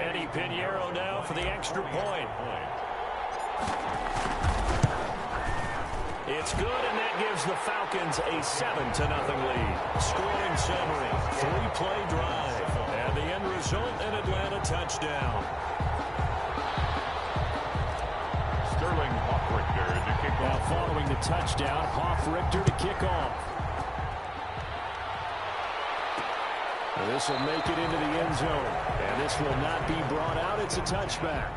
Eddie Pinheiro now for the extra point. It's good, and that gives the Falcons a 7-0 lead. Scoring summary, 3-play drive, and the end result, an Atlanta touchdown. Sterling Hoffrichter to kick off. Now following the touchdown, Hoffrichter to kick off. This will make it into the end zone, and this will not be brought out. It's a touchback.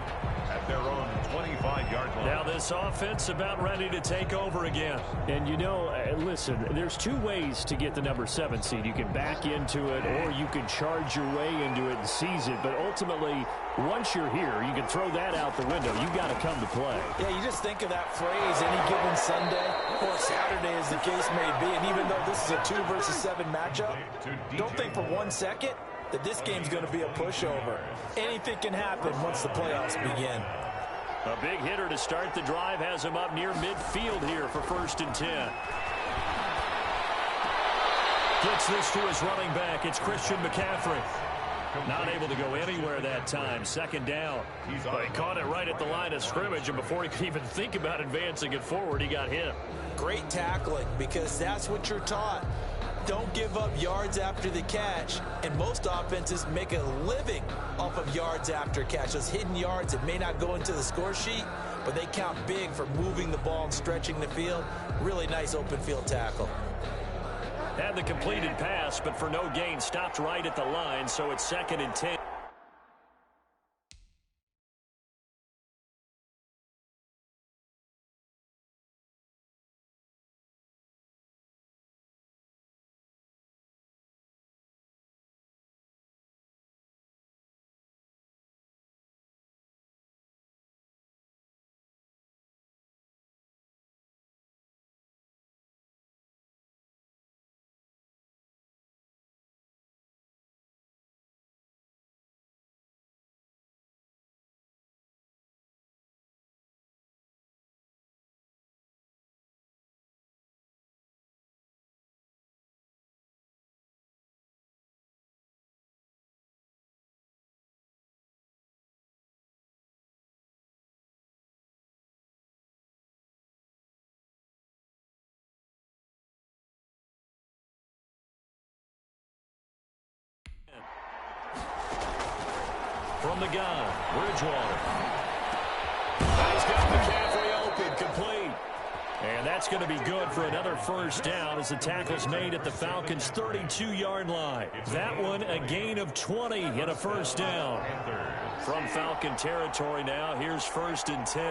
At their own 25-yard line. Now this offense about ready to take over again. And you know, listen, there's two ways to get the number 7 seed. You can back into it, or you can charge your way into it and seize it. But ultimately, once you're here, you can throw that out the window. You've got to come to play. Yeah, you just think of that phrase, any given Sunday or Saturday as the case may be. And even though this is a 2 versus 7 matchup, don't think for 1 second that this game's going to be a pushover. Anything can happen once the playoffs begin. A big hitter to start the drive has him up near midfield here for 1st and 10. Gets this to his running back. It's Christian McCaffrey. Not able to go anywhere that time. 2nd down. But he caught it right at the line of scrimmage, and before he could even think about advancing it forward, he got hit. Great tackling, because that's what you're taught. Don't give up yards after the catch, and most offenses make a living off of yards after catch. Those hidden yards that may not go into the score sheet, but they count big for moving the ball and stretching the field. Really nice open field tackle. Had the completed pass, but for no gain, stopped right at the line, so it's 2nd and 10. From the gun, Bridgewater. He's got McCaffrey open, complete. And that's going to be good for another 1st down as the tackle's made at the Falcons' 32-yard line. That one a gain of 20 and a 1st down. From Falcon territory now, here's 1st and 10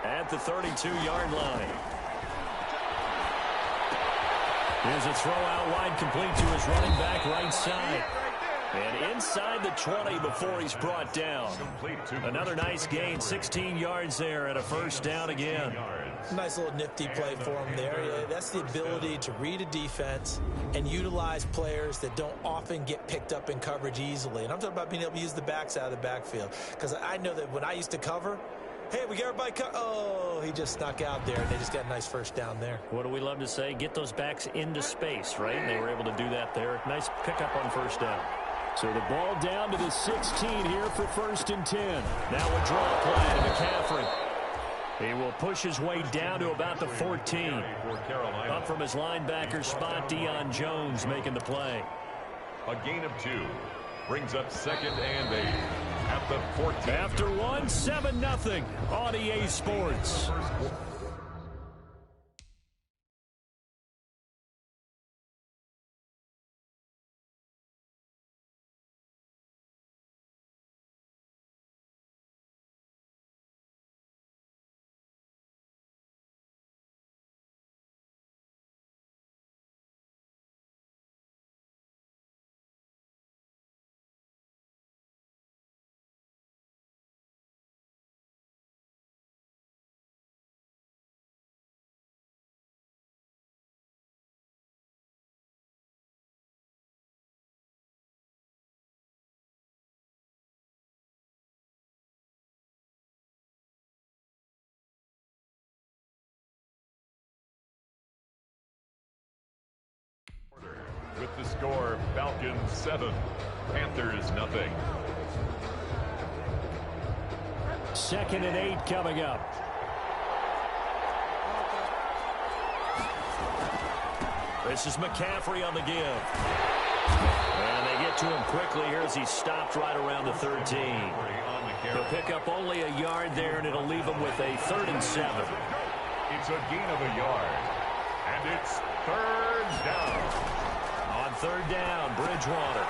at the 32-yard line. Here's a throw out wide, complete to his running back right side. And inside the 20 before he's brought down. Another nice gain, 16 yards there and a 1st down again. Nice little nifty play for him there. Yeah, that's the ability to read a defense and utilize players that don't often get picked up in coverage easily. And I'm talking about being able to use the backs out of the backfield. Because I know that when I used to cover, hey, we got everybody oh, he just snuck out there, and they just got a nice 1st down there. What do we love to say? Get those backs into space, right? And they were able to do that there. Nice pickup on 1st down. So the ball down to the 16 here for 1st and 10. Now a draw play to McCaffrey. He will push his way down to about the 14. Up from his linebacker spot, Deion Jones making the play. A gain of 2. Brings up 2nd and 8 at the 14. After 1, 7-0 on EA Sports. With the score, Falcons 7, Panthers 0. 2nd and 8 coming up. This is McCaffrey on the give. And they get to him quickly here as he's stopped right around the 13. He'll pick up only a yard there, and it'll leave him with a 3rd and 7. It's a gain of a yard. And it's 3rd down. On 3rd down, Bridgewater.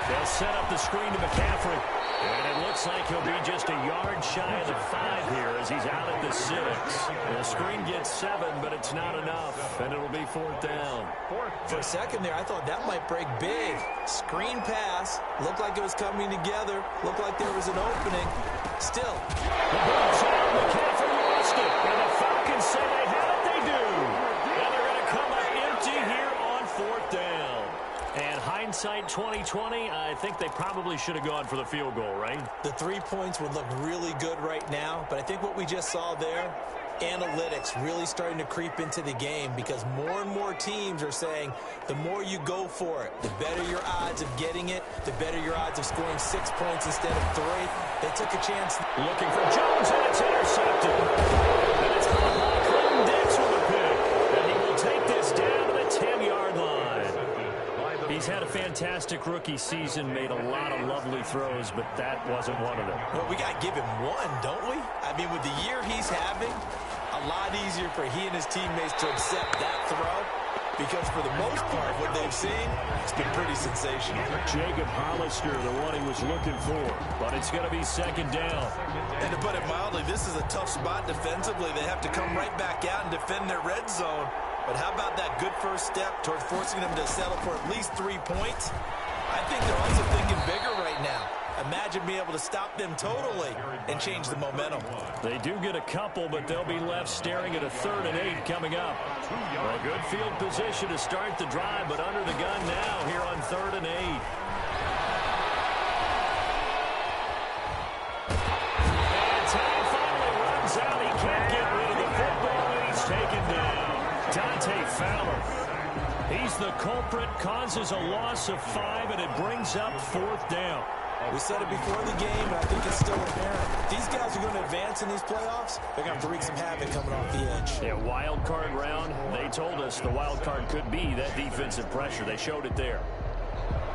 They'll set up the screen to McCaffrey. And it looks like he'll be just a yard shy of the 5 here as he's out at the 6. The screen gets 7, but it's not enough, and it'll be 4th down. For a second there, I thought that might break big. Screen pass. Looked like it was coming together. Looked like there was an opening. Still. The ball's out. McCaffrey lost it. And the Falcons say they have it. They do. And they're going to come up empty here on 4th down. And hindsight 2020, I think they probably should have gone for the field goal, right? The 3 points would look really good right now, but I think what we just saw there, analytics really starting to creep into the game because more and more teams are saying the more you go for it, the better your odds of getting it, the better your odds of scoring 6 points instead of 3. They took a chance. Looking for Jones, and it's intercepted. And it's Clinton Dix with a pick. And he will take this down to the 10-yard line. He's had a fantastic rookie season, made a lot of lovely throws, but that wasn't one of them. Well, we got to give him one, don't we? I mean, with the year he's having, a lot easier for he and his teammates to accept that throw because for the most part, what they've seen, it's been pretty sensational. Jacob Hollister, the one he was looking for, but it's going to be 2nd down. And to put it mildly, this is a tough spot defensively. They have to come right back out and defend their red zone. But how about that good first step towards forcing them to settle for at least 3 points? I think they're also thinking bigger right now. Imagine being able to stop them totally and change the momentum. They do get a couple, but they'll be left staring at a 3rd and 8 coming up. A good field position to start the drive, but under the gun now here on 3rd and 8. And time finally runs out. He can't get rid of the football, and he's taken down. Dante Fowler. He's the culprit, causes a loss of 5, and it brings up 4th down. We said it before the game, and I think it's still apparent. If these guys are going to advance in these playoffs, they're going to have to wreak some havoc coming off the edge. Yeah, wild card round. They told us the wild card could be that defensive pressure. They showed it there.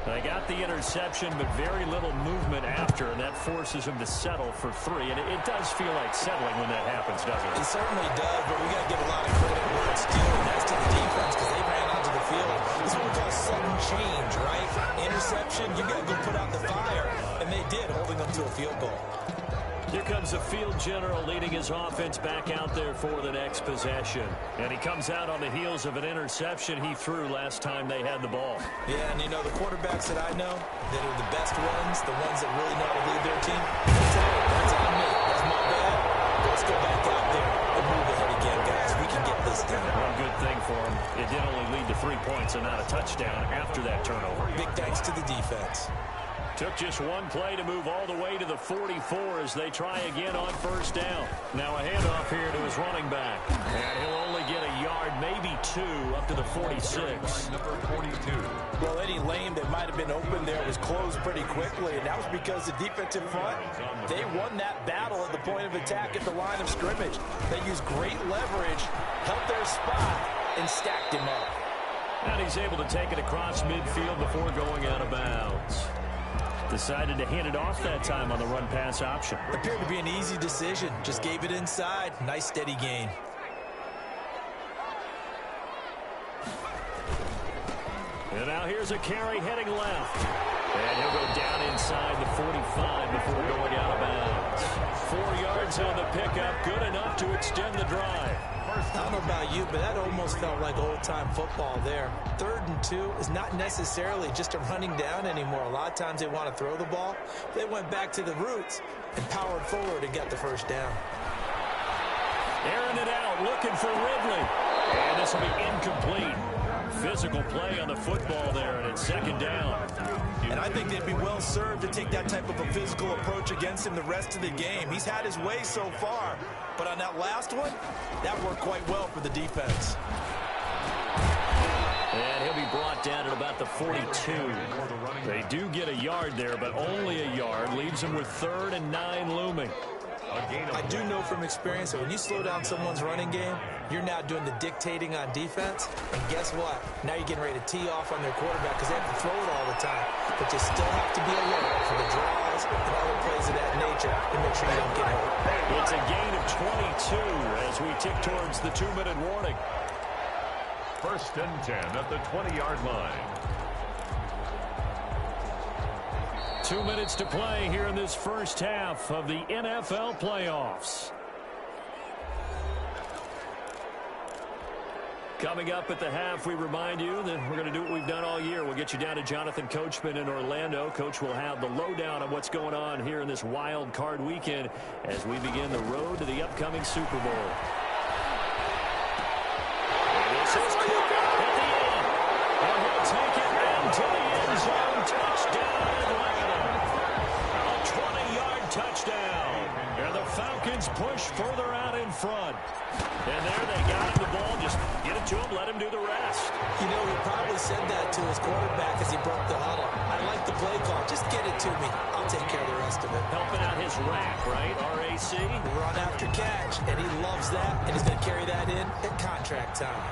They got the interception, but very little movement after, and that forces him to settle for 3. And it does feel like settling when that happens, doesn't it? It certainly does, but we got to give a lot of credit where it's due, and that's to the defense because they ran onto the field. This is what we call sudden change, right? Interception, you got to go put out the fire, and they did, holding them to a field goal. Here comes the field general leading his offense back out there for the next possession. And he comes out on the heels of an interception he threw last time they had the ball. Yeah, and you know, the quarterbacks that I know that are the best ones, the ones that really know how to lead their team, that's on me. That's my bad. Let's go back out there and move ahead again, guys. We can get this done. One good thing for him, it did only lead to 3 points and not a touchdown after that turnover. Big thanks to the defense. Took just one play to move all the way to the 44 as they try again on 1st down. Now a handoff here to his running back. And he'll only get a yard, maybe 2, up to the 46. Number 42. Well, any lane that might have been open there was closed pretty quickly, and that was because the defensive front, they won that battle at the point of attack at the line of scrimmage. They used great leverage, held their spot, and stacked him up. And he's able to take it across midfield before going out of bounds. Decided to hand it off that time on the run-pass option. Appeared to be an easy decision. Just gave it inside. Nice, steady gain. And now here's a carry heading left. And he'll go down inside the 45 before going out of bounds. 4 yards on the pickup. Good enough to extend the drive. I don't know about you, but that almost felt like old-time football there. 3rd and 2 is not necessarily just a running down anymore. A lot of times they want to throw the ball. They went back to the roots and powered forward and got the 1st down. Airing it out, looking for Ridley. And this will be incomplete. Physical play on the football there, and it's 2nd down. And I think they'd be well served to take that type of a physical approach against him the rest of the game. He's had his way so far, but on that last one, that worked quite well for the defense. And he'll be brought down at about the 42. They do get a yard there, but only a yard. Leaves him with 3rd and 9 looming. I do know from experience that when you slow down someone's running game, you're now doing the dictating on defense. And guess what? Now you're getting ready to tee off on their quarterback because they have to throw it all the time. But you still have to be alert for the draws and other plays of that nature to make sure you don't get hurt. It's a gain of 22 as we tick towards the 2-minute warning. 1st and 10 at the 20-yard line. 2 minutes to play here in this first half of the NFL playoffs. Coming up at the half, we remind you that we're going to do what we've done all year. We'll get you down to Jonathan Coachman in Orlando. Coach will have the lowdown on what's going on here in this wild card weekend as we begin the road to the upcoming Super Bowl. This is Cook at the end. And he'll take it into the end zone. Touchdown, Atlanta. A 20-yard touchdown. And the Falcons push further out in front. And there they got him the ball. Just get it to him, let him do the rest. You know, he probably said that to his quarterback as he broke the huddle. I like the play call. Just get it to me. I'll take care of the rest of it. Helping out his rack, right? RAC. Run after catch. And he loves that. And he's going to carry that in at contract time.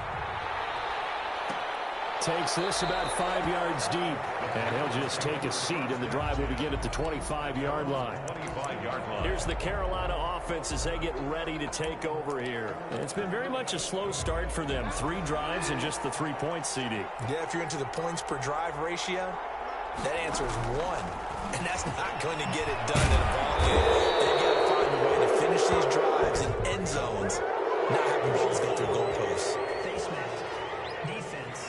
Takes this about 5 yards deep. And he'll just take a seat, and the drive will begin at the 25-yard line. 25-yard line. Here's the Carolina offense as they get ready to take over here. It's been very much a slow start for them. 3 drives and just the 3 points, CD. Yeah, if you're into the points per drive ratio, that answer is 1. And that's not going to get it done in a ball game. They've got to find a way to finish these drives in end zones, not having balls go through goalposts. Face mask. Defense.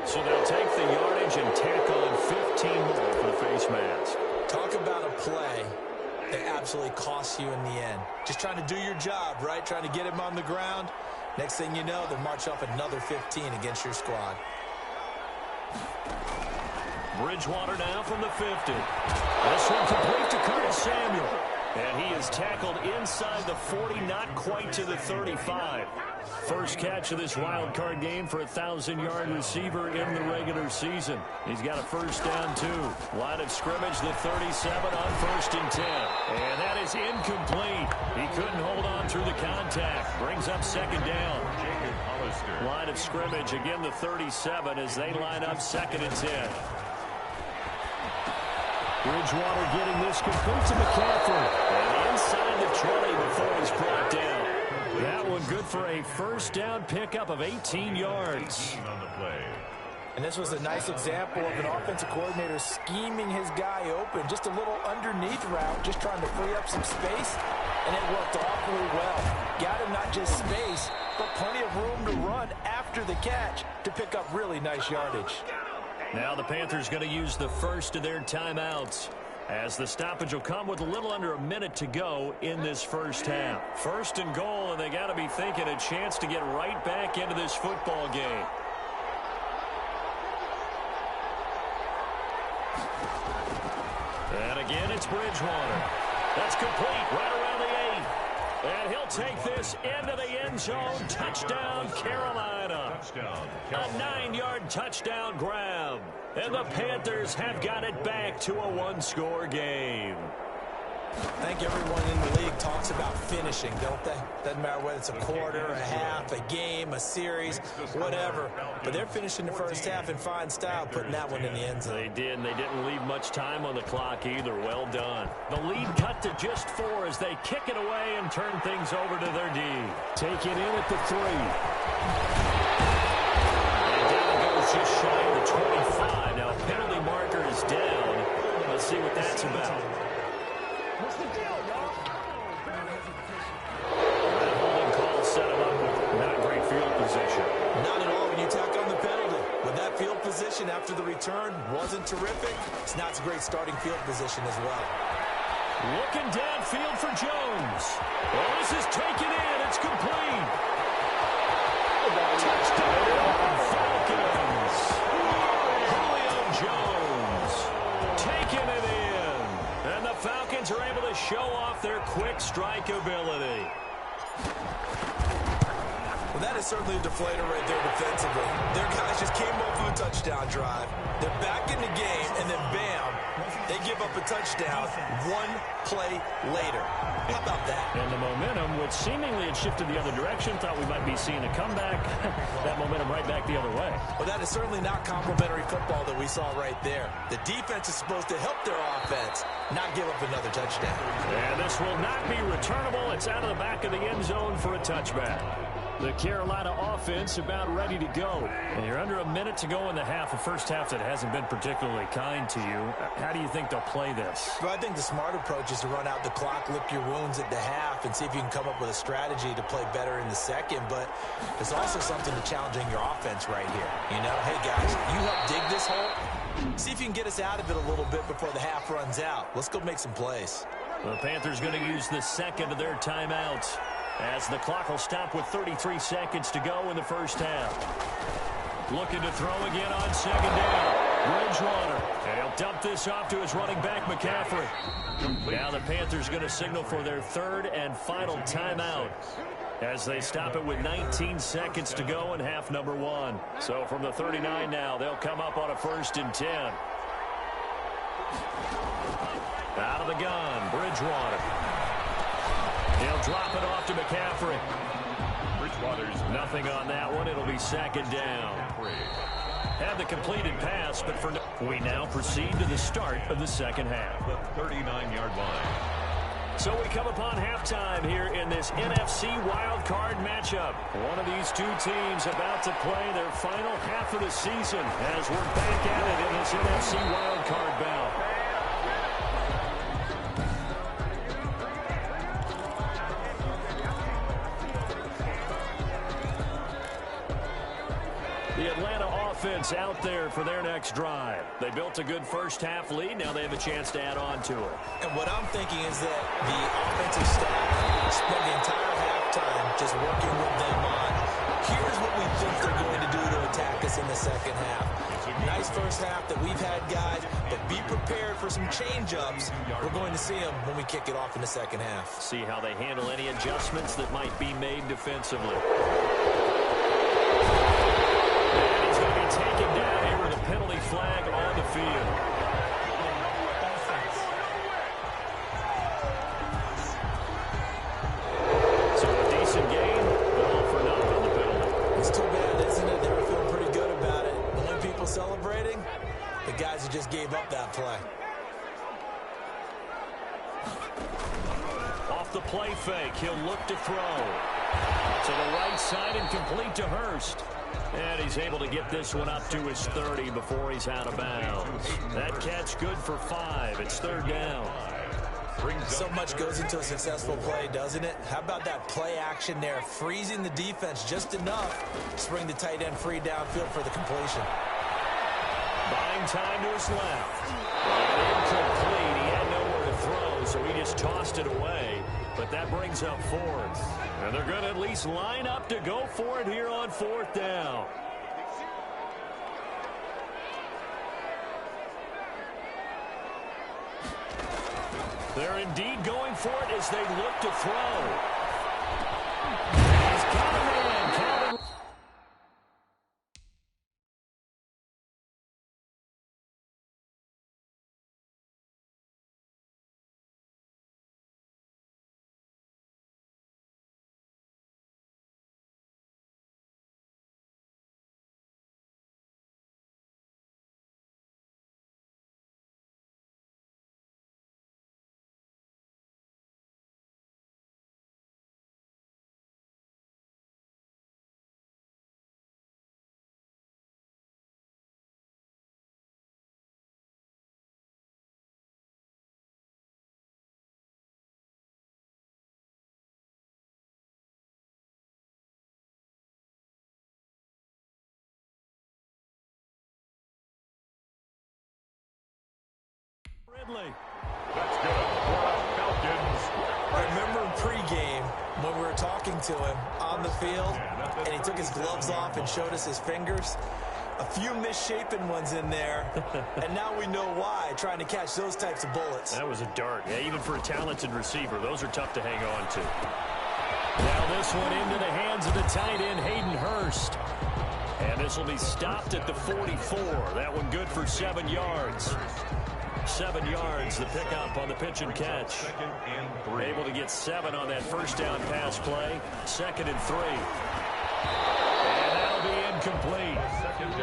So they'll take the yardage and tack on 15 more for the face mask. Talk about a play that absolutely costs you in the end. Just trying to do your job, right? Trying to get him on the ground. Next thing you know, they'll march off another 15 against your squad. Bridgewater now from the 50. This one complete to Curtis Samuel. And he is tackled inside the 40, not quite to the 35. First catch of this wild card game for a 1,000-yard receiver in the regular season. He's got a first down, too. Line of scrimmage, the 37 on 1st and 10. And that is incomplete. He couldn't hold on through the contact. Brings up 2nd down. Line of scrimmage, again the 37 as they line up 2nd and 10. Bridgewater getting this complete to McCaffrey. And inside the 20 before he's brought down. That one good for a first down pickup of 18 yards. On the play. And this was a nice example of an offensive coordinator scheming his guy open. Just a little underneath route, just trying to free up some space. And it worked awfully well. Got him not just space, but plenty of room to run after the catch to pick up really nice yardage. Now the Panthers going to use the first of their timeouts as the stoppage will come with a little under a minute to go in this first half. 1st and goal, and they got to be thinking a chance to get right back into this football game. And again, it's Bridgewater. That's complete right around the 8. And he'll take this into the end zone. Touchdown, Carolina. A 9-yard touchdown grab. And the Panthers have got it back to a 1-score game. I think everyone in the league talks about finishing, don't they? Doesn't matter whether it's a quarter, a half, a game, a series, whatever. But they're finishing the first half in fine style, putting that one in the end zone. They did, and they didn't leave much time on the clock either. Well done. The lead cut to just 4 as they kick it away and turn things over to their D. Take it in at the 3. And down goes just shy of the 25. Now, penalty marker is down. Let's see what that's about. What's the deal, y'all? That holding call set him up with not great field position. Not at all when you tack on the penalty. But that field position after the return wasn't terrific. It's not a great starting field position as well. Looking downfield for Jones. Well, this is taken in. It's complete. Touchdown, Falcons. Julio Jones taking it in. And the Falcons are able to show off their quick strike ability. Well, that is certainly a deflator right there defensively. Their guys just came off of a touchdown drive. They're back in the game, and then bam, they give give up a touchdown one play later. How about that? And the momentum, which seemingly had shifted the other direction, thought we might be seeing a comeback. That momentum right back the other way. Well, that is certainly not complimentary football that we saw right there. The defense is supposed to help their offense, not give up another touchdown. And this will not be returnable. It's out of the back of the end zone for a touchback. The Carolina offense about ready to go. And you're under a minute to go in the half, a first half that hasn't been particularly kind to you. How do you think they'll play this? Well, I think the smart approach is to run out the clock, lick your wounds at the half, and see if you can come up with a strategy to play better in the second. But there's also something to challenging your offense right here. You know, hey, guys, you help dig this hole. See if you can get us out of it a little bit before the half runs out. Let's go make some plays. The Panthers going to use the second of their timeouts, as the clock will stop with 33 seconds to go in the first half. Looking to throw again on second down. Bridgewater. And he'll dump this off to his running back, McCaffrey. Now the Panthers going to signal for their third and final timeout, as they stop it with 19 seconds to go in half number one. So from the 39 now, they'll come up on a 1st and 10. Out of the gun, Bridgewater. He'll drop it off to McCaffrey. Bridgewater's nothing on that one. It'll be second down. Had the completed pass, but for we now proceed to the start of the second half. The 39-yard line. So we come upon halftime here in this NFC wild card matchup. One of these two teams about to play their final half of the season as we're back at it in this NFC wild card bout. The Atlanta offense out there for their next drive. They built a good first-half lead. Now they have a chance to add on to it. And what I'm thinking is that the offensive staff spent the entire halftime just working with them on, here's what we think they're going to do to attack us in the second half. Nice first half that we've had, guys, but be prepared for some change-ups. We're going to see them when we kick it off in the second half. See how they handle any adjustments that might be made defensively. Taken down here with a penalty flag on the field. So a decent game, but all for naught on the penalty. It's too bad, isn't it? They were feeling pretty good about it. The only people celebrating, the guys who just gave up that play. Off the play fake, he'll look to throw. To the right side and complete to Hurst. And he's able to get this one up to his 30 before he's out of bounds. That catch good for 5. It's third down. So much goes into a successful play, doesn't it? How about that play action there, freezing the defense just enough to bring the tight end free downfield for the completion. Buying time to his left. Incomplete. He had nowhere to throw, so he just tossed it away. But that brings up 4th. And they're going to at least line up to go for it here on 4th down. They're indeed going for it as they look to throw. He's got a man. Calvin. Ridley. That's good for the Falcons. I remember pregame when we were talking to him on the field, and he took his gloves off and showed us his fingers. A few misshapen ones in there, and now we know why, trying to catch those types of bullets. That was a dart. Yeah, even for a talented receiver, those are tough to hang on to. Now this one into the hands of the tight end, Hayden Hurst. And this will be stopped at the 44. That one good for 7 yards. 7 yards, the pickup on the pitch and catch. Second and 3. Able to get 7 on that first down pass play. 2nd and 3. And that'll be incomplete.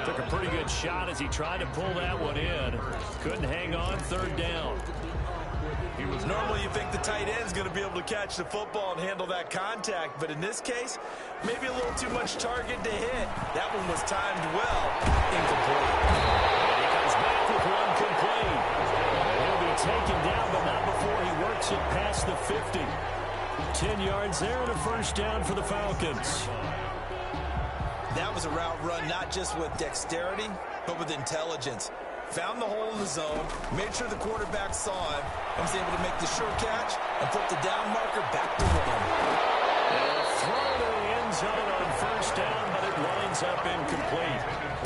Took a pretty good shot as he tried to pull that one in. Couldn't hang on. 3rd down. Normally you think the tight end's going to be able to catch the football and handle that contact, but in this case, maybe a little too much target to hit. That one was timed well. Incomplete. And he comes back with one complete. He'll be taken down, but not before he works it past the 50. 10 yards there and a first down for the Falcons. That was a route run not just with dexterity, but with intelligence. Found the hole in the zone, made sure the quarterback saw him, and was able to make the sure catch and flip the down marker back to run. And a throw to the end zone on first down, but it winds up incomplete.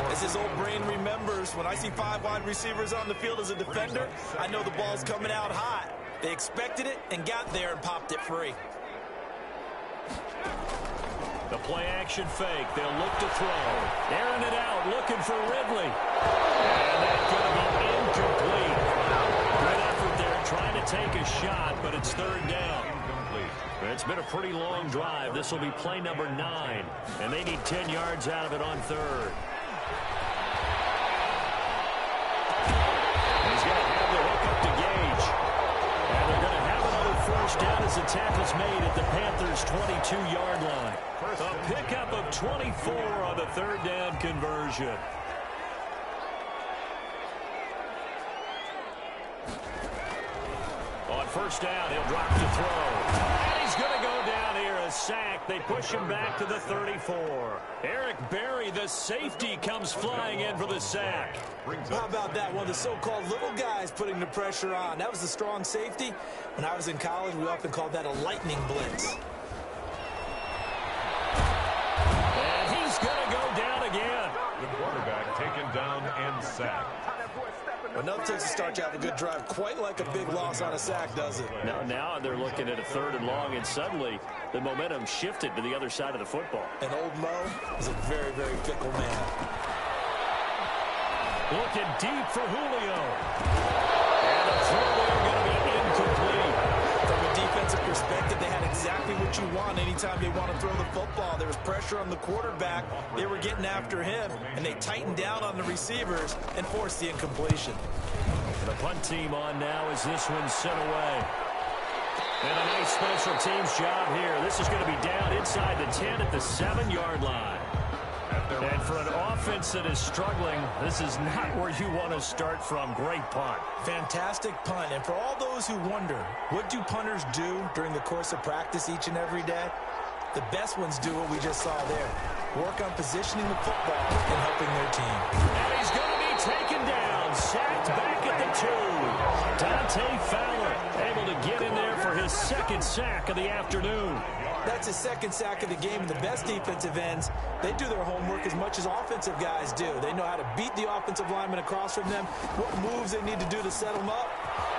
As his old brain remembers, when I see 5 wide receivers on the field as a defender, I know the ball's coming out hot. They expected it and got there and popped it free. The play-action fake. They'll look to throw. Airing it out, looking for Ridley. And that's going to be incomplete. Good effort there, trying to take a shot, but it's 3rd down. It's been a pretty long drive. This will be play number 9, and they need 10 yards out of it on 3rd. He's going to have the hook up to Gage. And they're going to have another first down as the tackle's made at the Panthers' 22-yard line. A pickup of 24 on the 3rd down conversion. On first down, he'll drop to throw. And he's going to go down here, a sack. They push him back to the 34. Eric Berry, the safety, comes flying in for the sack. How about that? One of the so-called little guys putting the pressure on. That was the strong safety. When I was in college, we often called that a lightning blitz. And he's going to go down again. The quarterback taken down and sacked. But nothing takes a start to have a good drive quite like a big loss on a sack, does it? Now they're looking at a 3rd and long, and suddenly the momentum shifted to the other side of the football. And old Mo is a very, very fickle man. Looking deep for Julio. And the throw there going to be incomplete. From a defensive perspective, they had exactly what you want anytime they want to throw the football. There was pressure on the quarterback. They were getting after him, and they tightened down on the receivers and forced the incompletion. The punt team on now as this one's sent away. And a nice special teams job here. This is going to be down inside the 10 at the 7-yard line. And for an offense that is struggling, this is not where you want to start from. Great punt. Fantastic punt. And for all those who wonder, what do punters do during the course of practice each and every day? The best ones do what we just saw there. Work on positioning the football and helping their team. And he's going to be taken down. Sacked back at the 2. Dante Fowler able to get in there for his 2nd sack of the afternoon. That's his 2nd sack of the game, and the best defensive ends, they do their homework as much as offensive guys do. They know how to beat the offensive lineman across from them, what moves they need to do to set them up.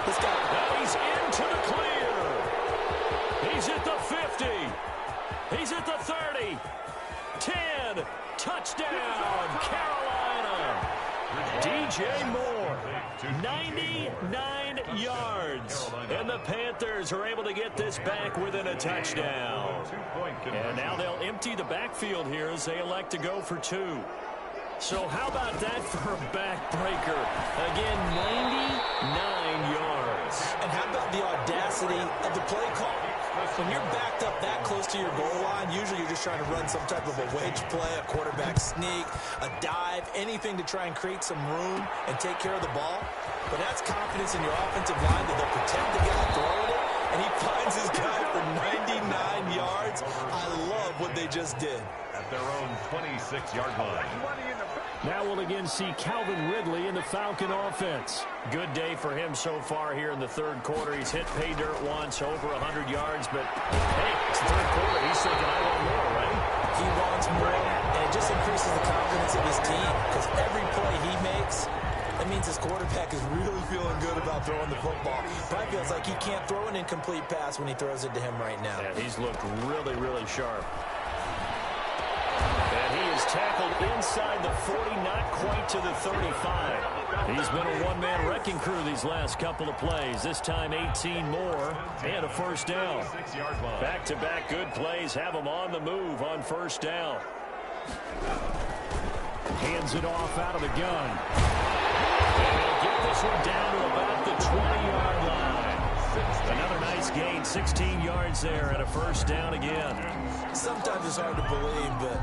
This guy, he's into the clear. He's at the 50. He's at the 30. 10. Touchdown, Carolina. DJ Moore, 99 yards. And the Panthers are able to get this back within a touchdown. And now they'll empty the backfield here as they elect to go for 2. So how about that for a backbreaker? Again, 99 yards. And how about the audacity of the play call? When you're backed up that close to your goal line, usually you're just trying to run some type of a wedge play, a quarterback sneak, a dive, anything to try and create some room and take care of the ball. But that's confidence in your offensive line that they'll protect the guy throwing it, and he finds his guy for 99 yards. I love what they just did. At their own 26-yard line. Now we'll again see Calvin Ridley in the Falcon offense. Good day for him so far here in the 3rd quarter. He's hit pay dirt once, over 100 yards, but hey, it's the 3rd quarter. He's thinking, I want more, right? He wants more, and it just increases the confidence of his team because every play he makes, that means his quarterback is really feeling good about throwing the football. Probably feels like he can't throw an incomplete pass when he throws it to him right now. Yeah, he's looked really, really sharp. And he is He's tackled inside the 40, not quite to the 35. He's been a one-man wrecking crew these last couple of plays. This time 18 more and a first down. Back-to-back good plays have him on the move on first down. Hands it off out of the gun. And he'll get this one down to about the 20-yard line. Another nice gain, 16 yards there and a first down again. Sometimes it's hard to believe, but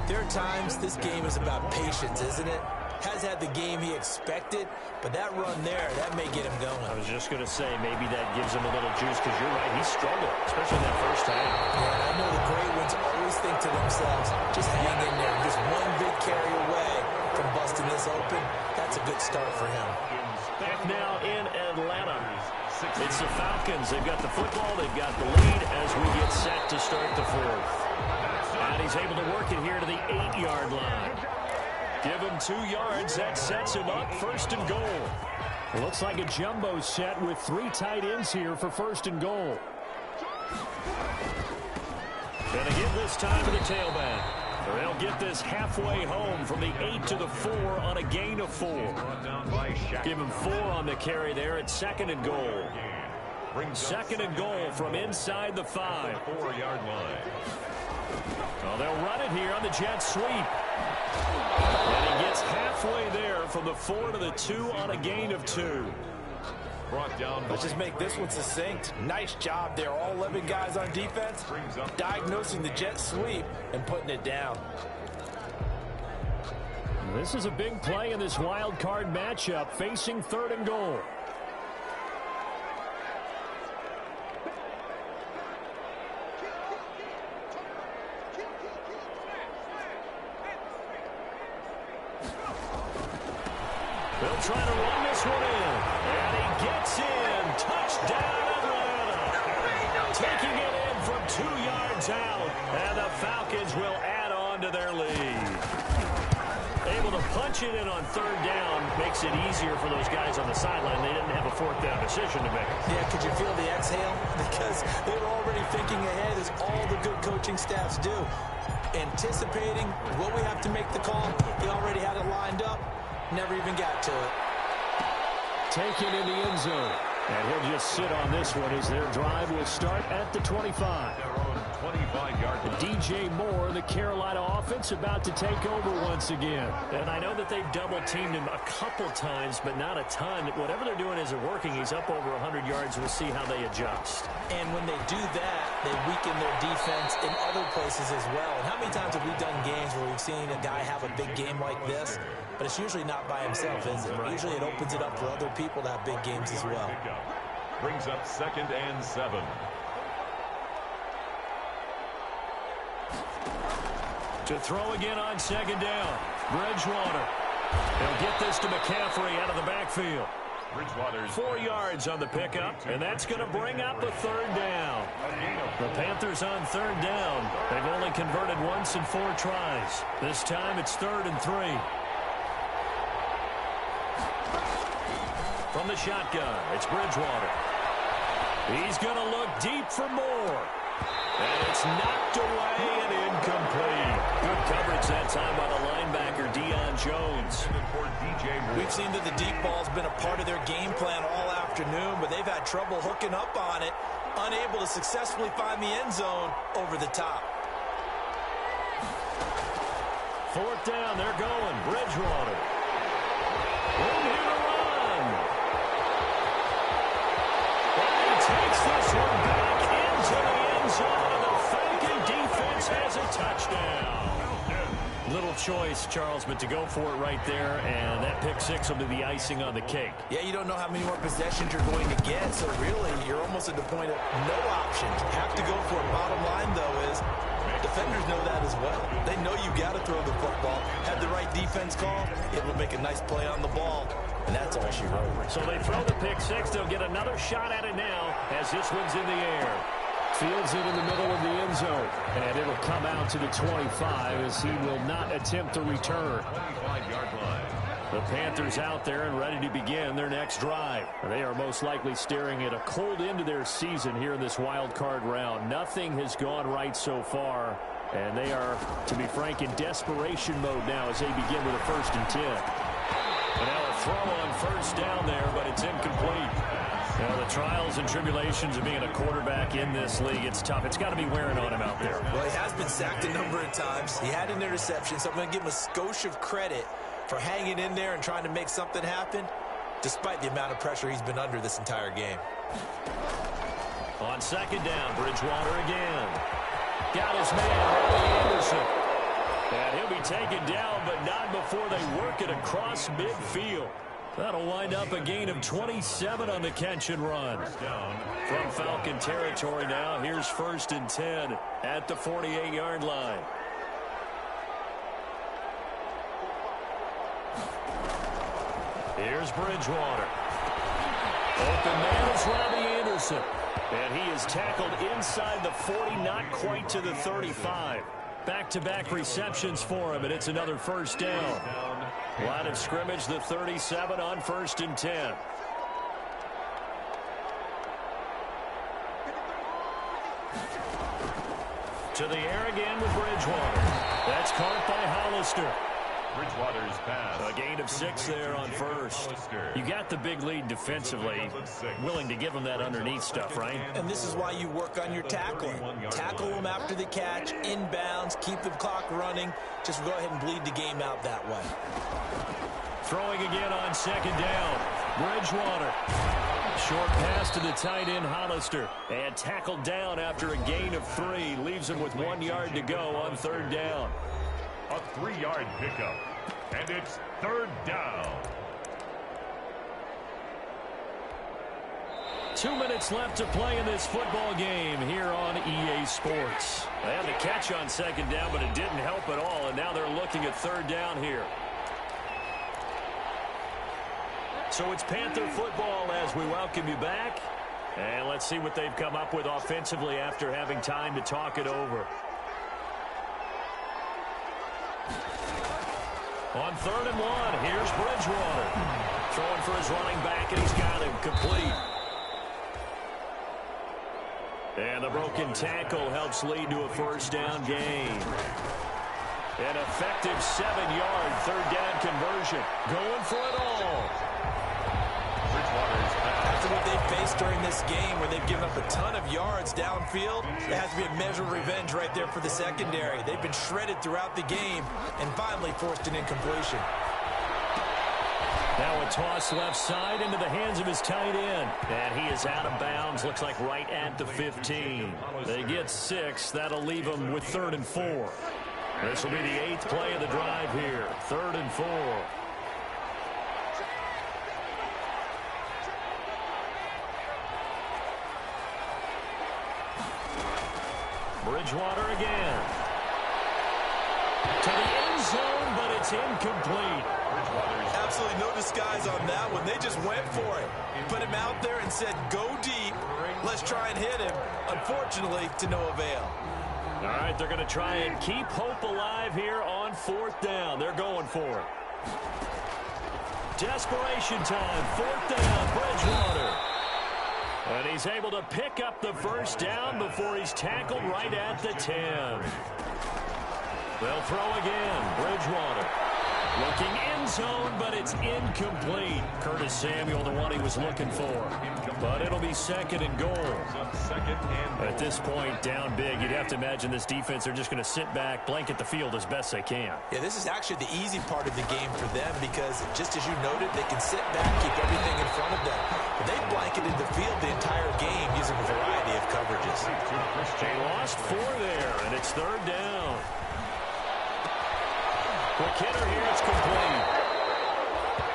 there are times this game is about patience, isn't it? Has had the game he expected, but that run there, that may get him going. I was just going to say, maybe that gives him a little juice, because you're right, he struggled, especially that first time. Yeah, and I know the great ones always think to themselves, just hang in there, just one big carry away from busting this open. That's a good start for him. Back now in Atlanta. It's the Falcons. They've got the football, they've got the lead as we get set to start the fourth. And he's able to work it here to the 8-yard line. Give him 2 yards. That sets him up first and goal. It looks like a jumbo set with 3 tight ends here for first and goal. Gonna give this time to the tailback. They'll get this halfway home from the 8 to the 4 on a gain of 4. Give him 4 on the carry there at second and goal. Second and goal from inside the 5. 4-yard line. Well, they'll run it here on the jet sweep. And he gets halfway there from the 4 to the 2 on a gain of 2. Brought down. Let's just make this one succinct. Nice job there. All 11 guys on defense diagnosing the jet sweep and putting it down. This is a big play in this wild card matchup, facing third and goal. They'll try to run this one in. And he gets in. Touchdown, Atlanta. Taking it in from 2 yards out. And the Falcons will add on to their lead. Able to punch it in on third down makes it easier for those guys on the sideline. They didn't have a fourth down decision to make. Yeah, could you feel the exhale? Because they were already thinking ahead, as all the good coaching staffs do. Anticipating what we have to make the call. They already had it lined up. Never even got to it. Taken in the end zone. And he'll just sit on this one as their drive will start at the 25. DJ Moore, the Carolina offense, about to take over once again. And I know that they've double-teamed him a couple times, but not a ton. Whatever they're doing isn't working. He's up over 100 yards. We'll see how they adjust. And when they do that, they weaken their defense in other places as well. And how many times have we done games where we've seen a guy have a big game like this? But it's usually not by himself, is it? Usually it opens it up for other people to have big games as well. Brings up 2nd and 7. To throw again on second down. Bridgewater. They'll get this to McCaffrey out of the backfield. 4 yards on the pickup, and that's going to bring up a third down. The Panthers on third down. They've only converted once in 4 tries. This time it's 3rd and 3. From the shotgun, it's Bridgewater. He's going to look deep for more. And it's knocked away and incomplete. Good coverage that time by the linebacker, Deion Jones. We've seen that the deep ball's been a part of their game plan all afternoon, but they've had trouble hooking up on it, unable to successfully find the end zone over the top. 4th down, they're going. Bridgewater. Room here to run. And he takes this one back into the end zone, and the Falcon defense has a touchdown. Little choice, Charles, but to go for it right there, and that pick 6 will be the icing on the cake. Yeah, you don't know how many more possessions you're going to get, so really you're almost at the point of no options. Have to go for it. Bottom line, though, is defenders know that as well. They know you got to throw the football. Have the right defense call, able to make a nice play on the ball, and that's all she wrote. So they throw the pick 6. They'll get another shot at it now as this one's in the air. Fields it in the middle of the end zone. And it'll come out to the 25 as he will not attempt to return. 25-yard line. The Panthers out there and ready to begin their next drive. They are most likely staring at a cold end to their season here in this wild card round. Nothing has gone right so far And they are, to be frank, in desperation mode now as they begin with a 1st and 10. And now a throw on 1st down there, but it's incomplete. Now the trials and tribulations of being a quarterback in this league, it's tough. It's got to be wearing on him out there. Well, he has been sacked a number of times. He had an interception, so I'm going to give him a skosh of credit for hanging in there and trying to make something happen, despite the amount of pressure he's been under this entire game. On 2nd down, Bridgewater again. Got his man, Robbie Anderson. And he'll be taken down, but not before they work it across midfield. That'll wind up a gain of 27 on the catch and run. From Falcon territory now, here's 1st and 10 at the 48-yard line. Here's Bridgewater. Open man is Robbie Anderson. And he is tackled inside the 40, not quite to the 35. Back-to-back receptions for him, and it's another 1st down. Line of scrimmage, the 37 on 1st and 10. To the air again with Bridgewater. That's caught by Hollister. Bridgewater's pass. A gain of 6 there on 1st. You got the big lead defensively. Willing to give them that underneath stuff, right? And this is why you work on your tackling. Tackle them after the catch, inbounds, keep the clock running. Just go ahead and bleed the game out that way. Throwing again on 2nd down. Bridgewater. Short pass to the tight end, Hollister. And tackled down after a gain of 3. Leaves him with 1 yard to go on 3rd down. A 3-yard pickup. And it's 3rd down. 2 minutes left to play in this football game here on EA Sports. They had the catch on 2nd down, but it didn't help at all, and now they're looking at 3rd down here. So it's Panther football as we welcome you back. And let's see what they've come up with offensively after having time to talk it over. On 3rd and 1, here's Bridgewater. Throwing for his running back, and he's got him complete. And the broken tackle helps lead to a 1st down gain. An effective 7-yard 3rd down conversion. Going for it all. After what they've faced during this game where they've given up a ton of yards downfield, it has to be a measure of revenge right there for the secondary. They've been shredded throughout the game and finally forced an incompletion. Now a toss left side into the hands of his tight end. And he is out of bounds, looks like right at the 15. They get 6. That'll leave them with 3rd and 4. This will be the 8th play of the drive here. 3rd and 4. Bridgewater again. To the end zone, but it's incomplete. Absolutely no disguise on that one. They just went for it. Put him out there and said, go deep. Let's try and hit him. Unfortunately, to no avail. All right, they're going to try and keep hope alive here on 4th down. They're going for it. Desperation time. 4th down, Bridgewater. And he's able to pick up the 1st down before he's tackled right at the 10. They'll throw again. Bridgewater. Looking end zone, but it's incomplete. Curtis Samuel, the one he was looking for. But it'll be 2nd and goal. At this point, down big, you'd have to imagine this defense, they're just going to sit back, blanket the field as best they can. Yeah, this is actually the easy part of the game for them because, just as you noted, they can sit back, keep everything in front of them. But they blanketed the field the entire game using a variety of coverages. They lost 4 there, and it's 3rd down. Quick hitter here, it's complete.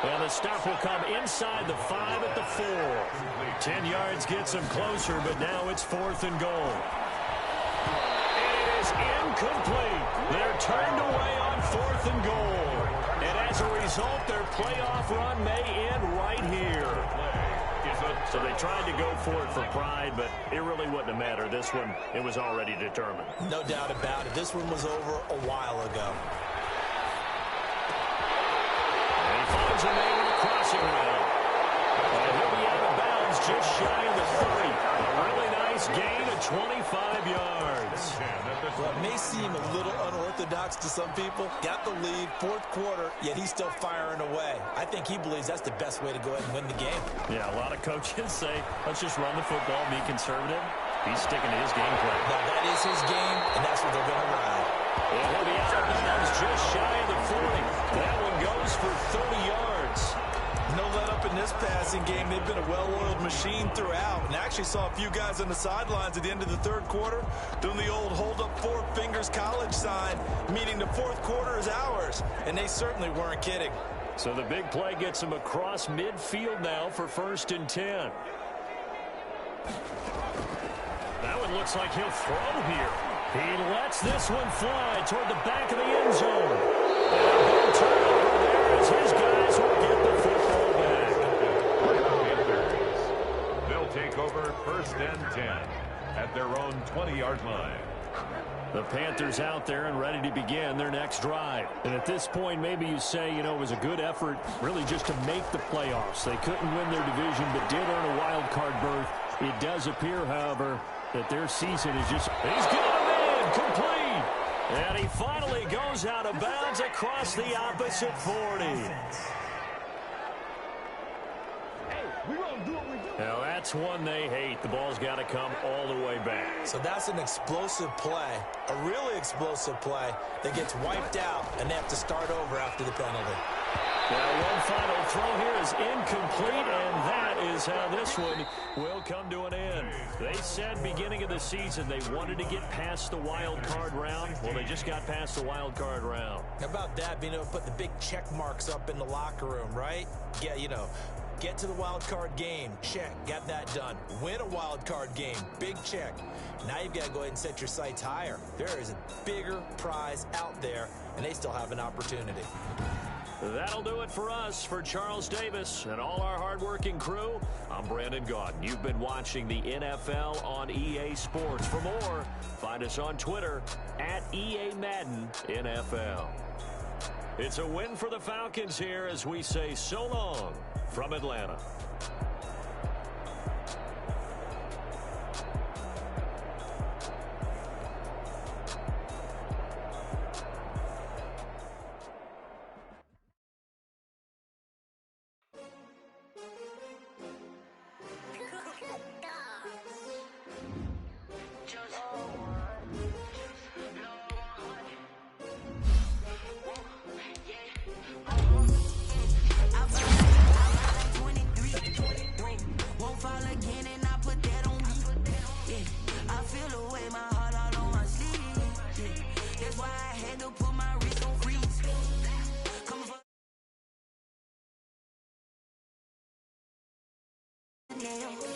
And the stop will come inside the 5 at the 4. 10 yards gets them closer, but now it's 4th and goal. And it is incomplete. They're turned away on 4th and goal. And as a result, their playoff run may end right here. So they tried to go for it for pride, but it really wouldn't have mattered. This one, it was already determined. No doubt about it. This one was over a while ago. Finds a man with a crossing route. And he'll be out of bounds just shy of the 30. A really nice gain, a 25 yards. Well, it may seem a little unorthodox to some people. Got the lead, fourth quarter, yet he's still firing away. I think he believes that's the best way to go ahead and win the game. Yeah, a lot of coaches say, let's just run the football, be conservative. He's sticking to his game plan. Now, that is his game, and that's what they're going to ride. And he'll be out of bounds just shy of the 40. That one goes for 30 yards. No let up in this passing game. They've been a well-oiled machine throughout. And I actually saw a few guys on the sidelines at the end of the third quarter doing the old hold up four fingers college sign, meaning the fourth quarter is ours. And they certainly weren't kidding. So the big play gets him across midfield now for 1st and 10. That one looks like he'll throw here. He lets this one fly toward the back of the end zone. And a big turnover there as his guys will get the football back. They'll take over 1st and 10 at their own 20-yard line. The Panthers out there and ready to begin their next drive. And at this point, maybe you say, you know, it was a good effort really just to make the playoffs. They couldn't win their division but did earn a wild card berth. It does appear, however, that their season is just... He's got him in, complete. And he finally goes out of bounds across the opposite 40. Now, that's one they hate. The ball's got to come all the way back. So that's an explosive play, a really explosive play that gets wiped out, and they have to start over after the penalty. Now, one final throw here is incomplete, and that is how this one will come to an end. They said beginning of the season they wanted to get past the wild card round. Well, they just got past the wild card round. How about that, being able to put the big check marks up in the locker room, right? Yeah, you know, get to the wild card game, check, got that done. Win a wild card game, big check. Now you've got to go ahead and set your sights higher. There is a bigger prize out there, and they still have an opportunity. That'll do it for us. For Charles Davis and all our hardworking crew, I'm Brandon Gaudin. You've been watching the NFL on EA Sports. For more, find us on Twitter at EA Madden NFL. It's a win for the Falcons here as we say so long from Atlanta. Yeah.